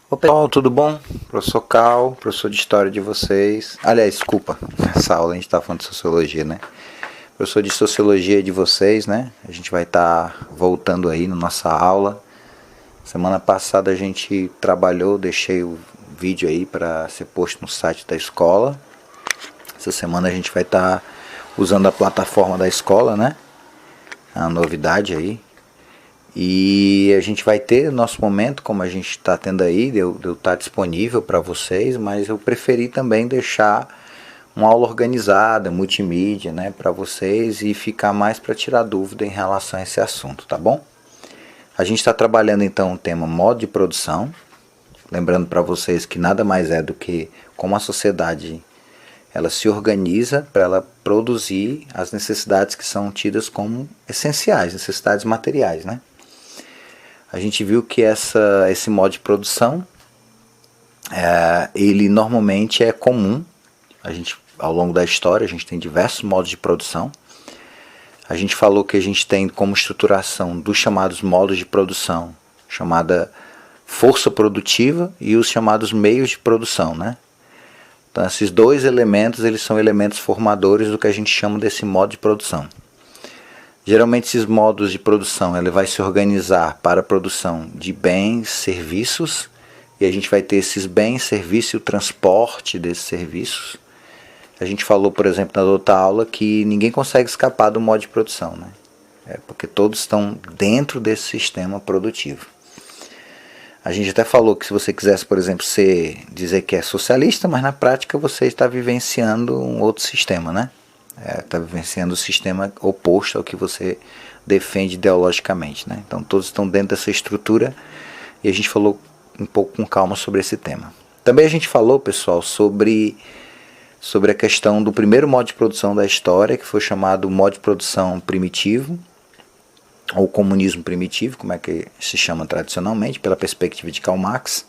Ô pessoal, tudo bom? Professor Cal, professor de História de vocês. Aliás, desculpa, nessa aula a gente está falando de Sociologia, né? Professor de Sociologia de vocês, né? A gente vai estar voltando aí na nossa aula. Semana passada a gente trabalhou, deixei o vídeo aí para ser posto no site da escola. Essa semana a gente vai estar usando a plataforma da escola, né? A novidade aí. E a gente vai ter nosso momento, como a gente está tendo aí, de eu estar disponível para vocês, mas eu preferi também deixar uma aula organizada, multimídia, né, para vocês e ficar mais para tirar dúvida em relação a esse assunto, tá bom? A gente está trabalhando então o tema modo de produção, lembrando para vocês que nada mais é do que como a sociedade ela se organiza para ela produzir as necessidades que são tidas como essenciais, necessidades materiais, né? A gente viu que esse modo de produção, ele normalmente é comum. Ao longo da história, a gente tem diversos modos de produção. A gente falou que a gente tem como estruturação dos chamados modos de produção, chamada força produtiva e os chamados meios de produção, né? Então, esses dois elementos, eles são elementos formadores do que a gente chama desse modo de produção. Geralmente esses modos de produção ele vai se organizar para a produção de bens, serviços, e a gente vai ter esses bens, serviços e o transporte desses serviços. A gente falou, por exemplo, na outra aula que ninguém consegue escapar do modo de produção, né? Porque todos estão dentro desse sistema produtivo. A gente até falou que se você quisesse, por exemplo, dizer que é socialista, mas na prática você está vivenciando um outro sistema, né? Está vivenciando o sistema oposto ao que você defende ideologicamente, né? Então todos estão dentro dessa estrutura e a gente falou um pouco com calma sobre esse tema. Também a gente falou, pessoal, sobre a questão do primeiro modo de produção da história, que foi chamado modo de produção primitivo, ou comunismo primitivo, como é que se chama tradicionalmente, pela perspectiva de Karl Marx.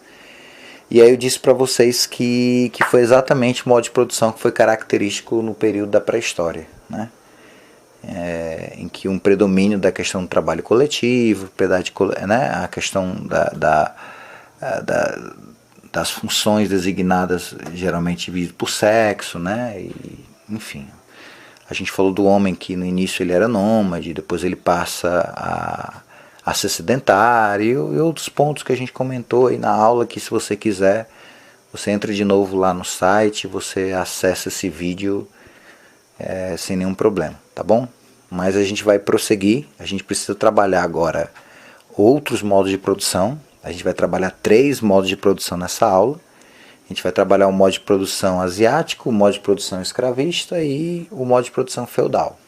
E aí eu disse para vocês que foi exatamente o modo de produção que foi característico no período da pré-história, né? Em que um predomínio da questão do trabalho coletivo, né? A questão das funções designadas geralmente por sexo, né? E, enfim, a gente falou do homem que no início ele era nômade, depois ele passa a ser sedentário e outros pontos que a gente comentou aí na aula, que se você quiser, você entra de novo lá no site, você acessa esse vídeo sem nenhum problema, tá bom? Mas a gente vai prosseguir, a gente precisa trabalhar agora outros modos de produção, a gente vai trabalhar 3 modos de produção nessa aula. A gente vai trabalhar o modo de produção asiático, o modo de produção escravista e o modo de produção feudal.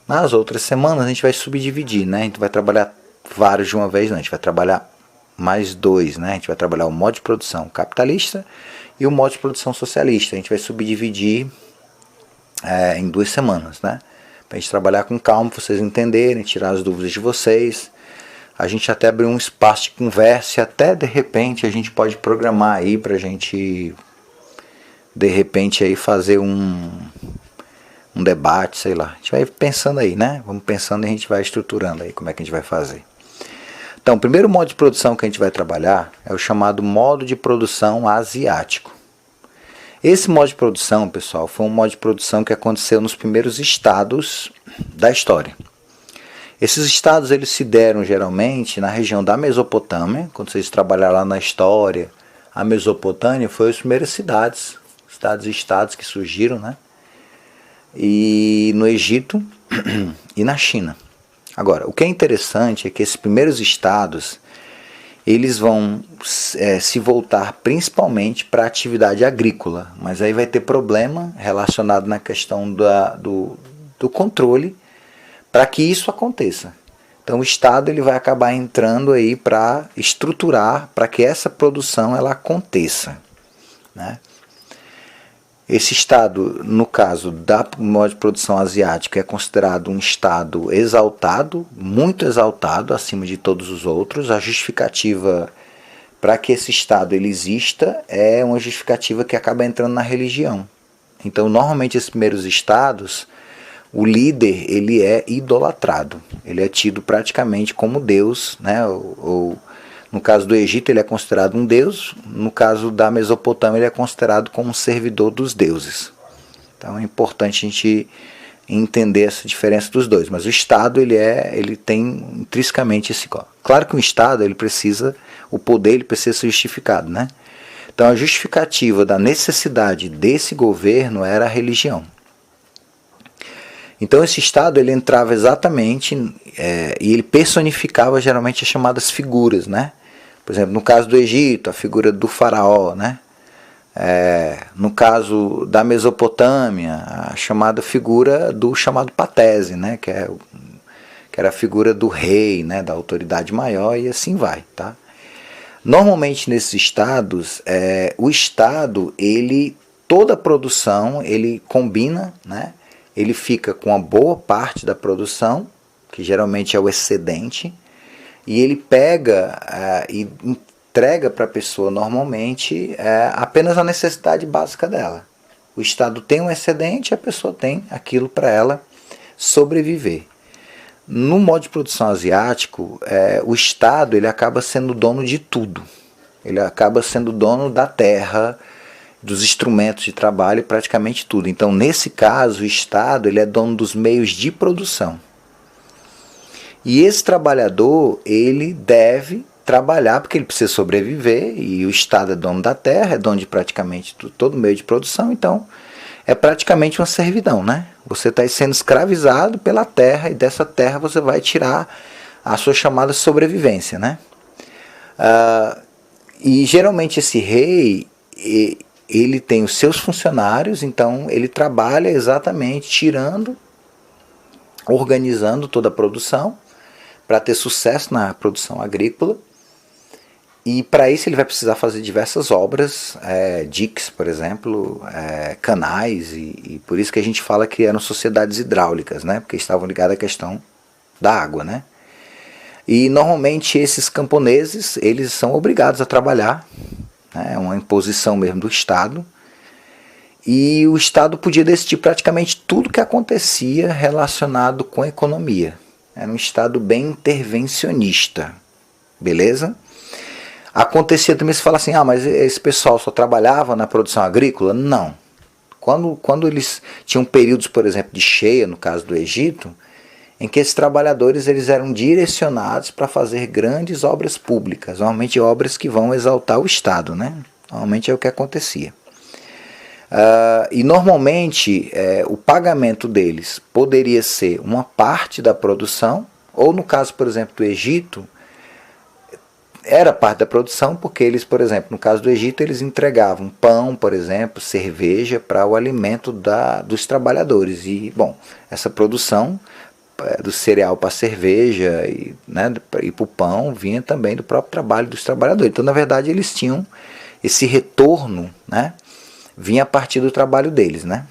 Nas outras semanas a gente vai subdividir, né? A gente vai trabalhar vários de uma vez, não. A gente vai trabalhar mais 2, né? A gente vai trabalhar o modo de produção capitalista e o modo de produção socialista. A gente vai subdividir em 2 semanas, né? Para a gente trabalhar com calma, para vocês entenderem, tirar as dúvidas de vocês. A gente até abriu um espaço de conversa e até de repente a gente pode programar aí para a gente de repente aí fazer um debate, sei lá. A gente vai pensando aí, né? Vamos pensando e a gente vai estruturando aí como é que a gente vai fazer. Então, o primeiro modo de produção que a gente vai trabalhar é o chamado modo de produção asiático. Esse modo de produção, pessoal, foi um modo de produção que aconteceu nos primeiros estados da história. Esses estados eles se deram geralmente na região da Mesopotâmia. Quando vocês trabalharam lá na história, a Mesopotâmia foi as primeiras cidades e estados que surgiram, né? E no Egito e na China. Agora, o que é interessante é que esses primeiros estados eles vão se voltar principalmente para a atividade agrícola, mas aí vai ter problema relacionado na questão do controle para que isso aconteça. Então o Estado ele vai acabar entrando aí para estruturar para que essa produção ela aconteça, né? Esse Estado, no caso da modo de produção asiática, é considerado um Estado exaltado, muito exaltado, acima de todos os outros. A justificativa para que esse Estado ele exista é uma justificativa que acaba entrando na religião. Então, normalmente, esses primeiros estados, o líder ele é idolatrado, ele é tido praticamente como Deus, né? Ou No caso do Egito, ele é considerado um deus. No caso da Mesopotâmia, ele é considerado como um servidor dos deuses. Então é importante a gente entender essa diferença dos dois. Mas o Estado, ele tem intrinsecamente esse... Claro que o Estado, o poder ele precisa ser justificado, né? Então a justificativa da necessidade desse governo era a religião. Então esse Estado ele entrava exatamente e ele personificava geralmente as chamadas figuras, né? Por exemplo, no caso do Egito, a figura do faraó, né? No caso da Mesopotâmia, a chamada figura do chamado patese, né? que era a figura do rei, né? Da autoridade maior, e assim vai, tá? Normalmente nesses estados, o Estado, toda a produção, ele combina, né? Ele fica com a boa parte da produção, que geralmente é o excedente, e ele pega e entrega para a pessoa normalmente apenas a necessidade básica dela. O Estado tem um excedente, a pessoa tem aquilo para ela sobreviver. No modo de produção asiático, o Estado ele acaba sendo dono de tudo. Ele acaba sendo dono da terra, dos instrumentos de trabalho, praticamente tudo. Então, nesse caso, o Estado ele é dono dos meios de produção. E esse trabalhador, ele deve trabalhar porque ele precisa sobreviver, e o Estado é dono da terra, é dono de praticamente todo meio de produção, então é praticamente uma servidão, né? Você está sendo escravizado pela terra, e dessa terra você vai tirar a sua chamada sobrevivência, né? E geralmente esse rei, ele tem os seus funcionários, então ele trabalha exatamente organizando toda a produção, para ter sucesso na produção agrícola. E para isso ele vai precisar fazer diversas obras, diques, por exemplo, canais, e por isso que a gente fala que eram sociedades hidráulicas, né? Porque estavam ligadas à questão da água, né? E normalmente esses camponeses, eles são obrigados a trabalhar, né? É uma imposição mesmo do Estado, e o Estado podia decidir praticamente tudo que acontecia relacionado com a economia. Era um Estado bem intervencionista, beleza? Acontecia também, se fala assim, mas esse pessoal só trabalhava na produção agrícola? Não. Quando eles tinham períodos, por exemplo, de cheia, no caso do Egito, em que esses trabalhadores eles eram direcionados para fazer grandes obras públicas, normalmente obras que vão exaltar o Estado, né? Normalmente é o que acontecia. E normalmente o pagamento deles poderia ser uma parte da produção, ou no caso, por exemplo, do Egito, era parte da produção, porque eles, por exemplo, no caso do Egito, eles entregavam pão, por exemplo, cerveja para o alimento dos trabalhadores. E, bom, essa produção do cereal para a cerveja e para o pão vinha também do próprio trabalho dos trabalhadores. Então, na verdade, eles tinham esse retorno, né? Vinha a partir do trabalho deles, né?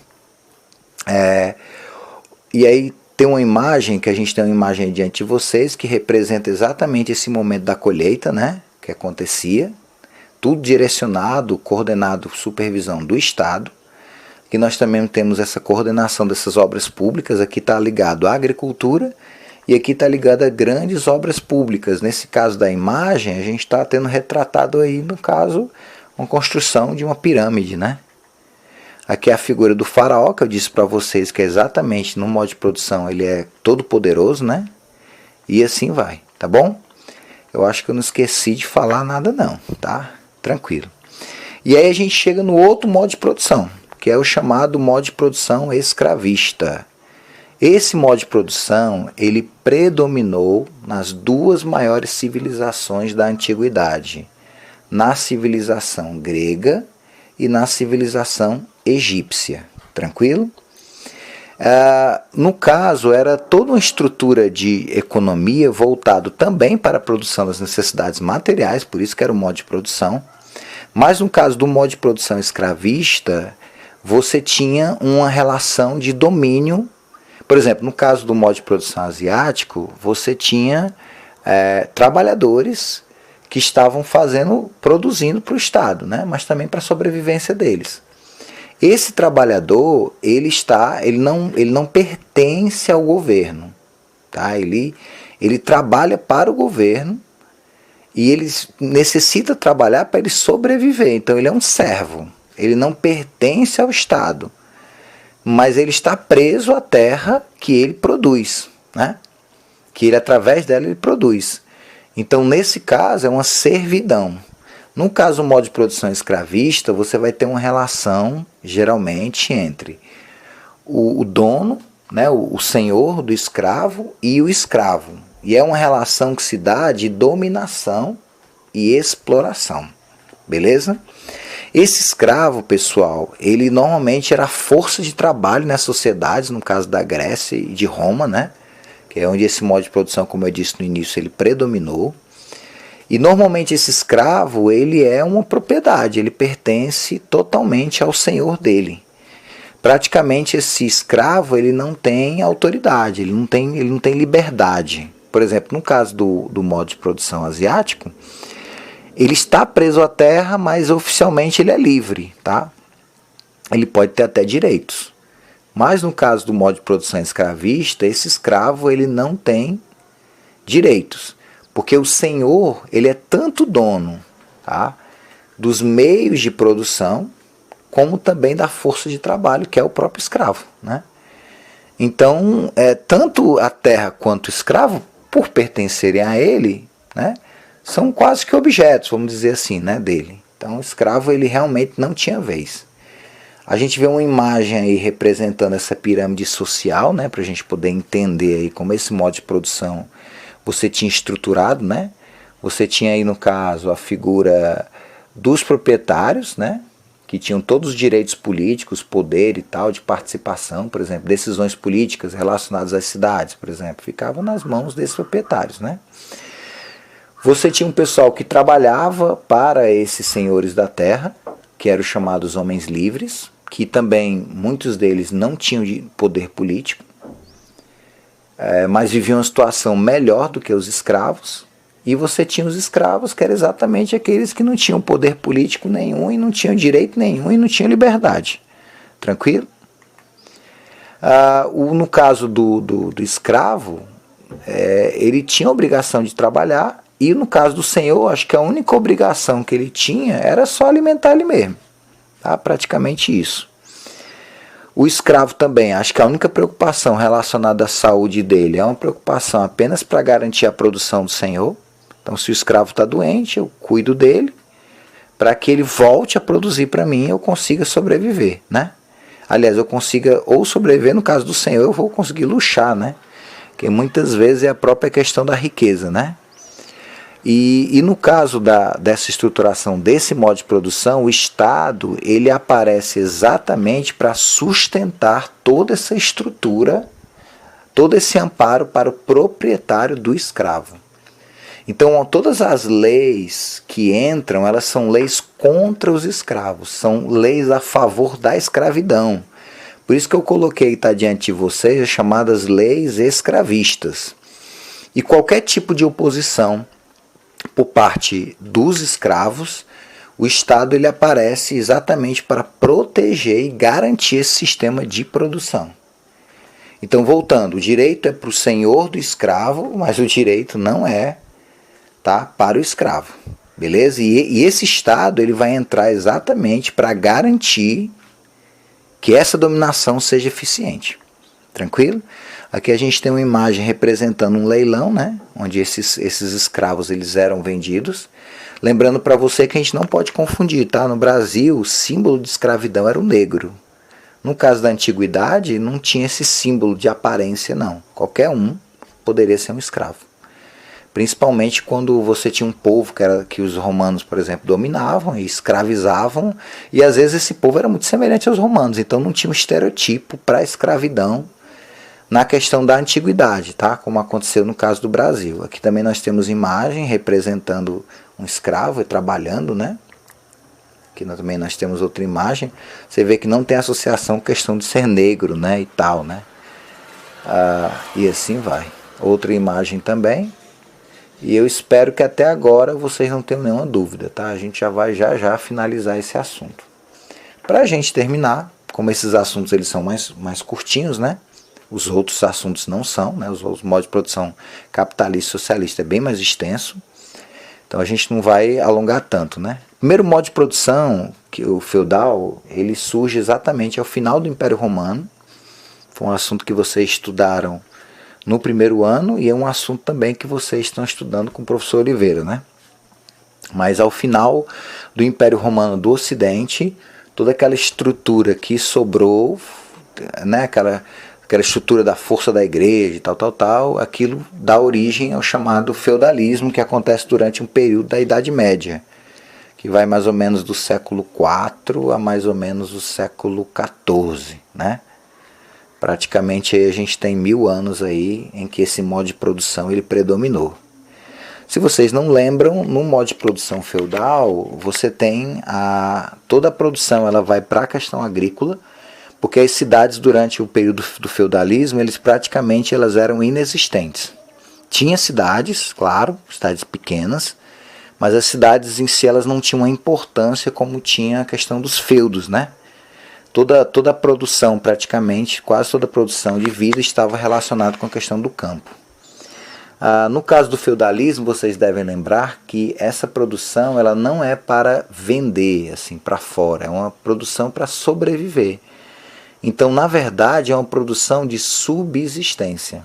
E aí tem uma imagem, que a gente tem uma imagem aí diante de vocês, que representa exatamente esse momento da colheita, né? Que acontecia, tudo direcionado, coordenado, supervisão do Estado, que nós também temos essa coordenação dessas obras públicas. Aqui está ligado à agricultura, e aqui está ligado a grandes obras públicas. Nesse caso da imagem, a gente está tendo retratado aí, no caso, uma construção de uma pirâmide, né? Aqui é a figura do faraó, que eu disse para vocês que é exatamente no modo de produção, ele é todo poderoso, né? E assim vai, tá bom? Eu acho que eu não esqueci de falar nada não, tá? Tranquilo. E aí a gente chega no outro modo de produção, que é o chamado modo de produção escravista. Esse modo de produção, ele predominou nas duas maiores civilizações da antiguidade, na civilização grega e na civilização egípcia. Tranquilo? No caso, era toda uma estrutura de economia voltado também para a produção das necessidades materiais, por isso que era o modo de produção. Mas no caso do modo de produção escravista, você tinha uma relação de domínio. Por exemplo, no caso do modo de produção asiático, você tinha trabalhadores que estavam produzindo para o Estado, né? Mas também para a sobrevivência deles. Esse trabalhador, ele não pertence ao governo, tá? Ele trabalha para o governo, E ele necessita trabalhar para ele sobreviver. Então ele é um servo. Ele não pertence ao Estado, mas ele está preso à terra que ele produz, né? Que ele, através dela, ele produz. Então, nesse caso, é uma servidão. No caso do modo de produção escravista, você vai ter uma relação, geralmente, entre o dono, né, o senhor do escravo e o escravo. E é uma relação que se dá de dominação e exploração. Beleza? Esse escravo, pessoal, ele normalmente era a força de trabalho nas sociedades, no caso da Grécia e de Roma, né? Que é onde esse modo de produção, como eu disse no início, ele predominou. E normalmente esse escravo, ele é uma propriedade, ele pertence totalmente ao senhor dele. Praticamente esse escravo, ele não tem autoridade, ele não tem liberdade. Por exemplo, no caso do modo de produção asiático, ele está preso à terra, mas oficialmente ele é livre, tá? Ele pode ter até direitos. Mas no caso do modo de produção escravista, esse escravo ele não tem direitos, porque o senhor ele é tanto dono, tá, dos meios de produção, como também da força de trabalho, que é o próprio escravo, né? Então, tanto a terra quanto o escravo, por pertencerem a ele, né, são quase que objetos, vamos dizer assim, né, dele. Então o escravo ele realmente não tinha vez. A gente vê uma imagem aí representando essa pirâmide social, né, para a gente poder entender aí como esse modo de produção você tinha estruturado, né? Você tinha aí no caso a figura dos proprietários, né, que tinham todos os direitos políticos, poder e tal, de participação, por exemplo, decisões políticas relacionadas às cidades, por exemplo, ficavam nas mãos desses proprietários, né? Você tinha um pessoal que trabalhava para esses senhores da terra, que eram chamados homens livres, que também muitos deles não tinham poder político, mas viviam uma situação melhor do que os escravos. E você tinha os escravos, que eram exatamente aqueles que não tinham poder político nenhum, e não tinham direito nenhum, e não tinham liberdade. Tranquilo? No caso do escravo, ele tinha a obrigação de trabalhar, e no caso do senhor, acho que a única obrigação que ele tinha era só alimentar ele mesmo. Tá? Praticamente isso. O escravo também, acho que a única preocupação relacionada à saúde dele é uma preocupação apenas para garantir a produção do senhor. Então, se o escravo está doente, eu cuido dele, para que ele volte a produzir para mim e eu consiga sobreviver, né? Aliás, eu consiga ou sobreviver, no caso do senhor, eu vou conseguir luxar, né? Porque muitas vezes é a própria questão da riqueza, né? E no caso dessa estruturação desse modo de produção, o Estado ele aparece exatamente para sustentar toda essa estrutura, todo esse amparo para o proprietário do escravo. Então, todas as leis que entram, elas são leis contra os escravos, são leis a favor da escravidão. Por isso que eu coloquei, tá diante de vocês, as chamadas leis escravistas. E qualquer tipo de oposição por parte dos escravos, o Estado ele aparece exatamente para proteger e garantir esse sistema de produção. Então, voltando, o direito é para o senhor do escravo, mas o direito não é, tá, para o escravo. Beleza? E esse Estado ele vai entrar exatamente para garantir que essa dominação seja eficiente. Tranquilo? Aqui a gente tem uma imagem representando um leilão, né, onde esses escravos eles eram vendidos. Lembrando para você que a gente não pode confundir, tá? No Brasil, o símbolo de escravidão era o negro. No caso da antiguidade, não tinha esse símbolo de aparência, não. Qualquer um poderia ser um escravo. Principalmente quando você tinha um povo que os romanos, por exemplo, dominavam e escravizavam, e às vezes esse povo era muito semelhante aos romanos, então não tinha um estereotipo para a escravidão na questão da antiguidade, tá? Como aconteceu no caso do Brasil. Aqui também nós temos imagem representando um escravo trabalhando, né? Aqui também nós temos outra imagem. Você vê que não tem associação com a questão de ser negro, né? E tal, né? E assim vai. Outra imagem também. E eu espero que até agora vocês não tenham nenhuma dúvida, tá? A gente já vai já finalizar esse assunto. Para a gente terminar, como esses assuntos eles são mais curtinhos, né? Os outros assuntos não são, né? Os modos de produção capitalista e socialista é bem mais extenso. Então a gente não vai alongar tanto, né? O primeiro modo de produção, que o feudal, ele surge exatamente ao final do Império Romano. Foi um assunto que vocês estudaram no primeiro ano e é um assunto também que vocês estão estudando com o professor Oliveira, né? Mas ao final do Império Romano do Ocidente, toda aquela estrutura que sobrou, né, aquela estrutura da força da igreja e tal, aquilo dá origem ao chamado feudalismo, que acontece durante um período da Idade Média, que vai mais ou menos do século IV a mais ou menos o século XIV, né? Praticamente aí a gente tem 1000 anos aí em que esse modo de produção ele predominou. Se vocês não lembram, no modo de produção feudal, você tem toda a produção ela vai para a questão agrícola, porque as cidades durante o período do feudalismo, elas eram inexistentes. Tinha cidades, claro, cidades pequenas, mas as cidades em si elas não tinham a importância como tinha a questão dos feudos, né? Toda a produção, praticamente, quase toda a produção de vida estava relacionada com a questão do campo. No caso do feudalismo, vocês devem lembrar que essa produção ela não é para vender assim para fora, é uma produção para sobreviver. Então, na verdade, é uma produção de subsistência.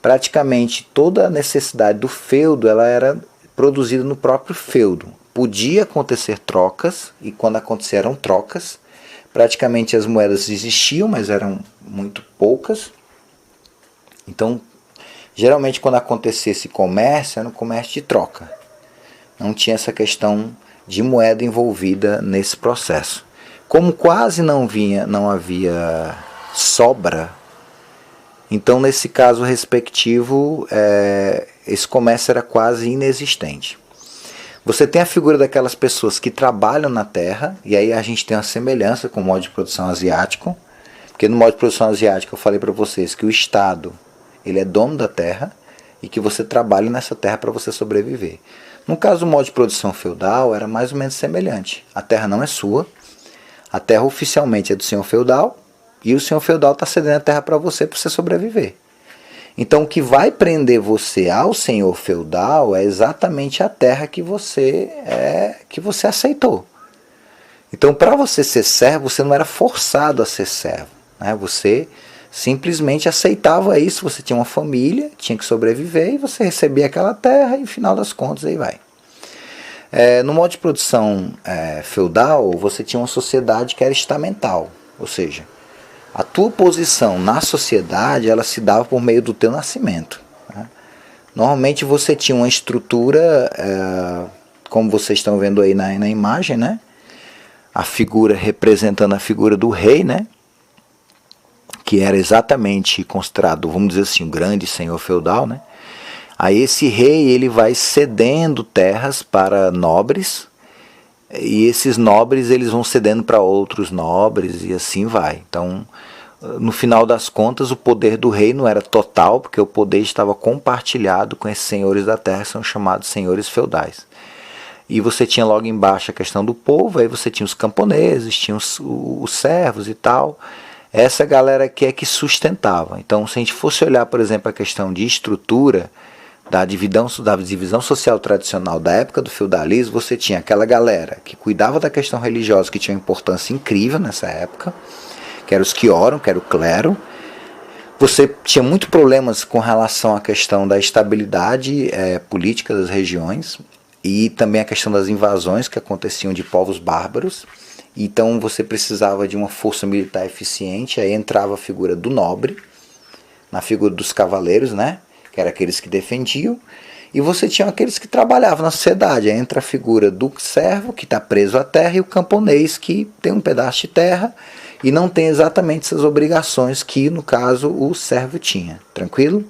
Praticamente toda a necessidade do feudo ela era produzida no próprio feudo. Podia acontecer trocas, e quando aconteceram trocas, praticamente as moedas existiam, mas eram muito poucas. Então, geralmente quando acontecia esse comércio, era um comércio de troca. Não tinha essa questão de moeda envolvida nesse processo. Como quase não havia sobra, então nesse caso respectivo, esse comércio era quase inexistente. Você tem a figura daquelas pessoas que trabalham na terra, e aí a gente tem uma semelhança com o modo de produção asiático, porque no modo de produção asiático eu falei para vocês que o Estado ele é dono da terra e que você trabalha nessa terra para você sobreviver. No caso do modo de produção feudal era mais ou menos semelhante. A terra não é sua, a terra oficialmente é do senhor feudal e o senhor feudal está cedendo a terra para você sobreviver. Então o que vai prender você ao senhor feudal é exatamente a terra que você aceitou. Então para você ser servo, você não era forçado a ser servo, né? Você simplesmente aceitava isso, você tinha uma família, tinha que sobreviver e você recebia aquela terra e no final das contas aí vai. No modo de produção feudal, você tinha uma sociedade que era estamental, ou seja, a tua posição na sociedade ela se dava por meio do teu nascimento, né? Normalmente você tinha uma estrutura, como vocês estão vendo aí na imagem, né? A figura representando a figura do rei, né? Que era exatamente considerado, vamos dizer assim, um grande senhor feudal, né? Aí esse rei ele vai cedendo terras para nobres, e esses nobres eles vão cedendo para outros nobres e assim vai. Então, no final das contas, o poder do rei não era total, porque o poder estava compartilhado com esses senhores da terra, que são chamados senhores feudais. E você tinha logo embaixo a questão do povo, aí você tinha os camponeses, tinha os servos e tal. Essa galera aqui é que sustentava. Então, se a gente fosse olhar, por exemplo, a questão de estrutura da divisão social tradicional da época do feudalismo, você tinha aquela galera que cuidava da questão religiosa, que tinha uma importância incrível nessa época, que eram os quiorum, que era o clero. Você tinha muitos problemas com relação à questão da estabilidade política das regiões e também a questão das invasões que aconteciam de povos bárbaros. Então você precisava de uma força militar eficiente, aí entrava a figura do nobre, na figura dos cavaleiros, né? Que eram aqueles que defendiam, e você tinha aqueles que trabalhavam na sociedade. Aí entra a figura do servo, que está preso à terra, e o camponês, que tem um pedaço de terra e não tem exatamente essas obrigações que, no caso, o servo tinha. Tranquilo?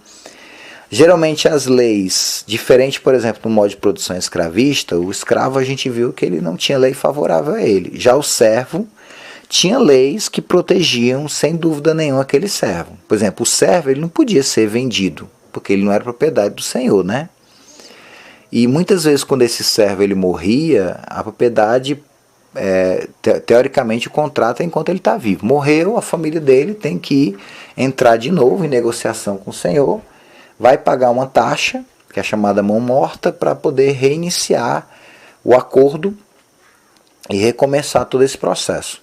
Geralmente as leis, diferente, por exemplo, no modo de produção escravista, o escravo a gente viu que ele não tinha lei favorável a ele. Já o servo tinha leis que protegiam, sem dúvida nenhuma, aquele servo. Por exemplo, o servo ele não podia ser vendido, porque ele não era propriedade do senhor, né? E muitas vezes quando esse servo ele morria, a propriedade, teoricamente o contrato é enquanto ele está vivo. Morreu, a família dele tem que entrar de novo em negociação com o senhor, vai pagar uma taxa que é a chamada mão morta, para poder reiniciar o acordo e recomeçar todo esse processo.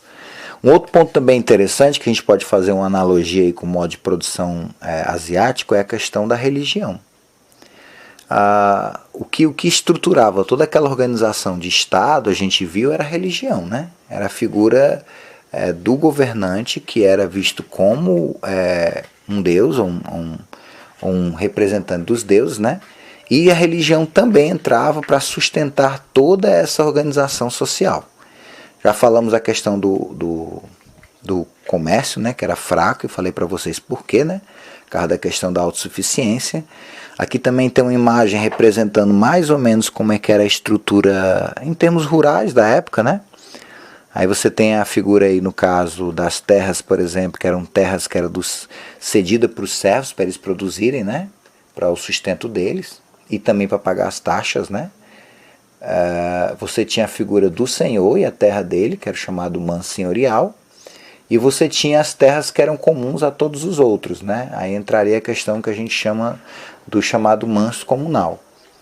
Um outro ponto também interessante, que a gente pode fazer uma analogia aí com o modo de produção asiático, é a questão da religião. O que estruturava toda aquela organização de Estado, a gente viu, era a religião, né? Era a figura do governante, que era visto como um deus, um representante dos deuses, né? E a religião também entrava para sustentar toda essa organização social. Já falamos a questão do comércio, né, que era fraco, e falei para vocês por quê, né? Por causa da questão da autossuficiência. Aqui também tem uma imagem representando mais ou menos como é que era a estrutura em termos rurais da época, né? Aí você tem a figura aí, no caso das terras, por exemplo, que eram terras que eram cedidas para os servos, para eles produzirem, né? Para o sustento deles e também para pagar as taxas, né? Você tinha a figura do senhor e a terra dele, que era o chamado manso senhorial, e você tinha as terras que eram comuns a todos os outros, né? Aí entraria a questão que a gente chama do chamado manso comunal,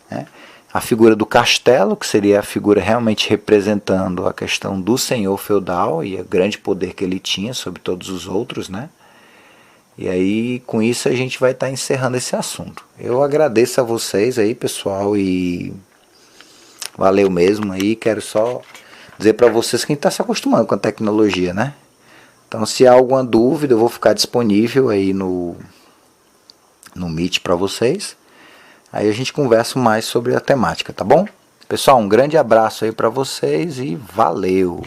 né? A figura do castelo, que seria a figura realmente representando a questão do senhor feudal e o grande poder que ele tinha sobre todos os outros, né? E aí, com isso, a gente vai estar encerrando esse assunto. Eu agradeço a vocês aí, pessoal, e valeu mesmo aí. Quero só dizer para vocês que a gente está se acostumando com a tecnologia, né? Então, se há alguma dúvida, eu vou ficar disponível aí no Meet para vocês. Aí a gente conversa mais sobre a temática, tá bom? Pessoal, um grande abraço aí para vocês e valeu!